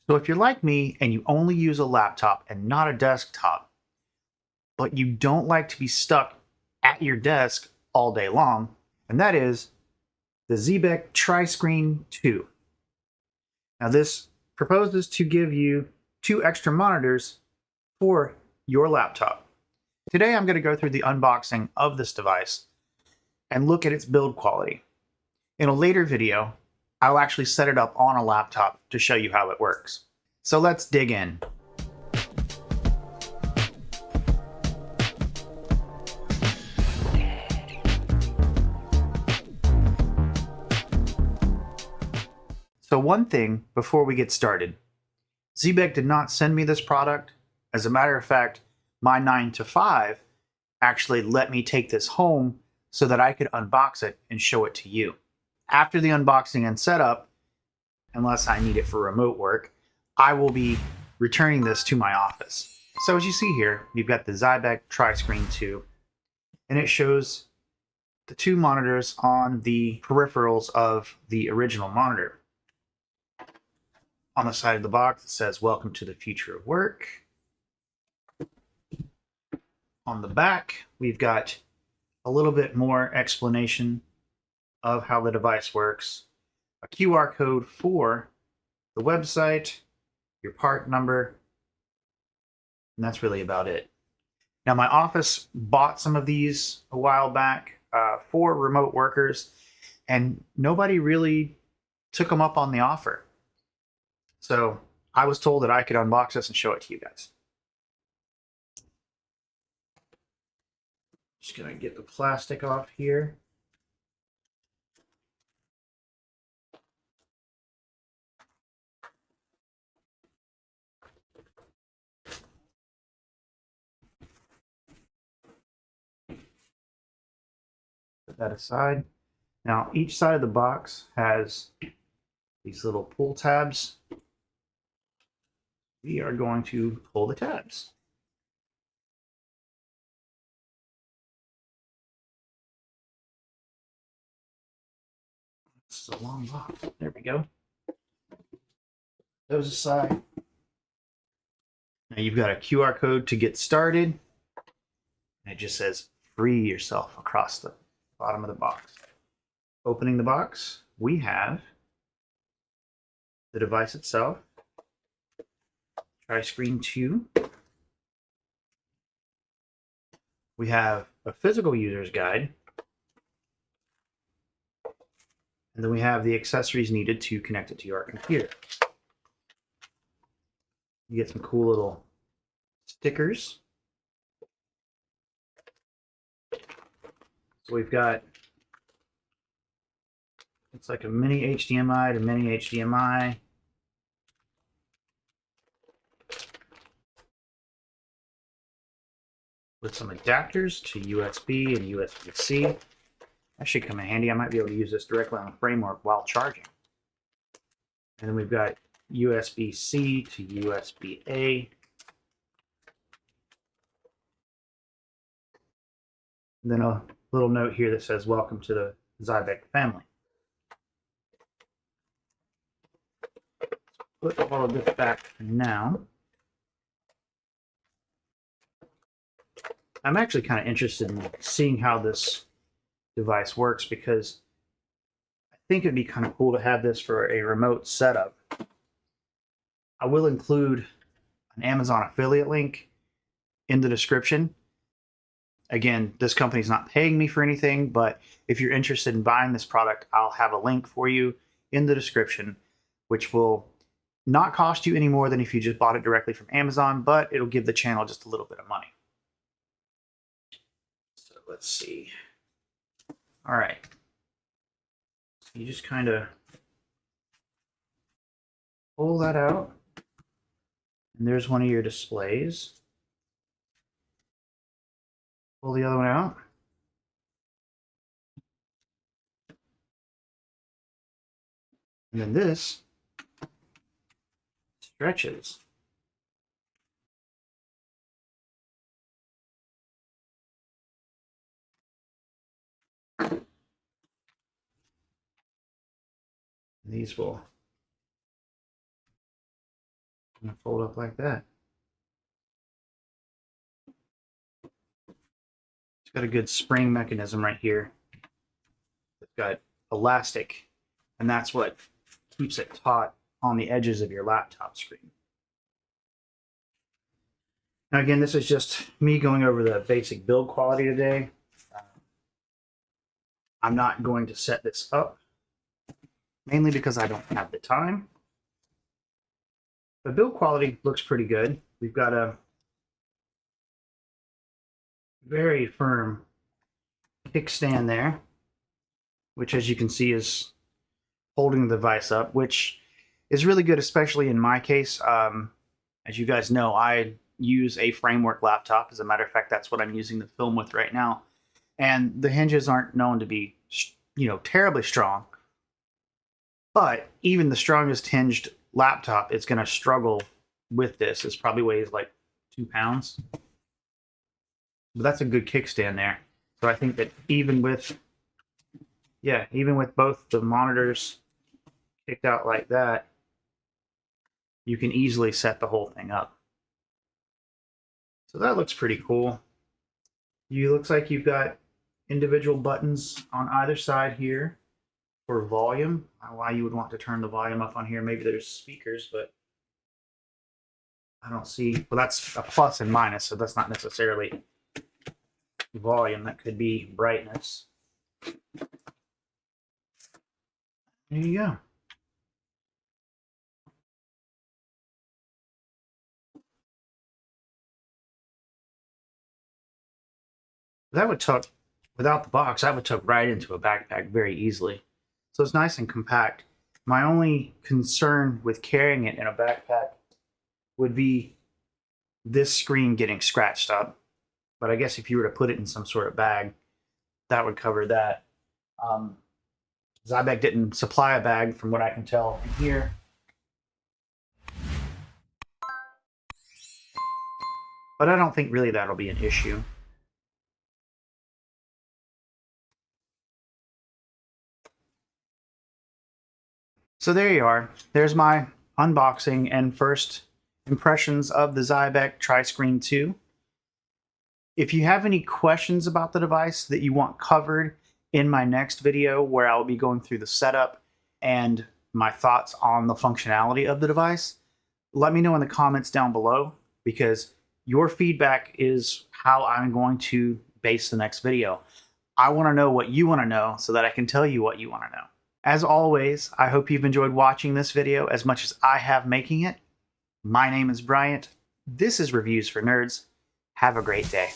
So if you're like me and you only use a laptop and not a desktop, but you don't like to be stuck at your desk all day long, and that is the Xebec Tri-Screen 2. Now this proposes to give you 2 extra monitors for your laptop. Today I'm going to go through the unboxing of this device and look at its build quality. In a later video, I'll actually set it up on a laptop to show you how it works. So let's dig in. So one thing before we get started, Xebec did not send me this product. As a matter of fact, my 9 to 5 actually let me take this home so that I could unbox it and show it to you. After the unboxing and setup, unless I need it for remote work, I will be returning this to my office. So as you see here, we've got the Xebec Tri-Screen 2, and it shows the 2 monitors on the peripherals of the original monitor. On the side of the box, it says, "Welcome to the future of work." On the back, we've got a little bit more explanation of how the device works, a QR code for the website, your part number, and that's really about it. Now, my office bought some of these a while back for remote workers, and nobody really took them up on the offer. So I was told that I could unbox this and show it to you guys. Just gonna get the plastic off here. Put that aside. Now, each side of the box has these little pull tabs. We are going to pull the tabs. This is a long box. There we go. Those aside. Now you've got a QR code to get started. And it just says "free yourself" across the bottom of the box. Opening the box, we have the device itself, Tri-Screen 2. We have a physical user's guide. And then we have the accessories needed to connect it to your computer. You get some cool little stickers. So we've got, it's like a mini HDMI to mini HDMI. With some adapters to USB and USB-C. That should come in handy. I might be able to use this directly on the framework while charging. And then we've got USB-C to USB-A. And then a little note here that says, "Welcome to the Xebec family." Put all of this back for now. I'm actually kind of interested in seeing how this device works because I think it'd be kind of cool to have this for a remote setup. I will include an Amazon affiliate link in the description. Again, this company's not paying me for anything, but if you're interested in buying this product, I'll have a link for you in the description, which will not cost you any more than if you just bought it directly from Amazon, but it'll give the channel just a little bit of money. So let's see. All right. You just kind of pull that out, and there's one of your displays. Pull the other one out. And then this stretches. These will gonna fold up like that. It's got a good spring mechanism right here. It's got elastic, and that's what keeps it taut on the edges of your laptop screen. Now again, this is just me going over the basic build quality today. I'm not going to set this up, mainly because I don't have the time. The build quality looks pretty good. We've got a very firm kickstand there, which as you can see is holding the device up, which is really good, especially in my case. As you guys know, I use a framework laptop. As a matter of fact, that's what I'm using to film with right now. And the hinges aren't known to be, terribly strong. But even the strongest hinged laptop, it's going to struggle with this. It probably weighs like 2 pounds. But that's a good kickstand there. So I think that even with both the monitors kicked out like that, you can easily set the whole thing up. So that looks pretty cool. Looks like you've got individual buttons on either side here for volume. Why you would want to turn the volume up on here? Maybe there's speakers, but I don't see. Well, that's a plus and minus, so that's not necessarily volume. That could be brightness. There you go. That would tuck, without the box, that would tuck right into a backpack very easily. So it's nice and compact. My only concern with carrying it in a backpack would be this screen getting scratched up. But I guess if you were to put it in some sort of bag, that would cover that. Xebec didn't supply a bag from what I can tell from here. But I don't think really that'll be an issue. So there you are. There's my unboxing and first impressions of the Xebec Tri-Screen 2. If you have any questions about the device that you want covered in my next video, where I'll be going through the setup and my thoughts on the functionality of the device, let me know in the comments down below, because your feedback is how I'm going to base the next video. I want to know what you want to know so that I can tell you what you want to know. As always, I hope you've enjoyed watching this video as much as I have making it. My name is Bryant. This is Reviews for Nerds. Have a great day.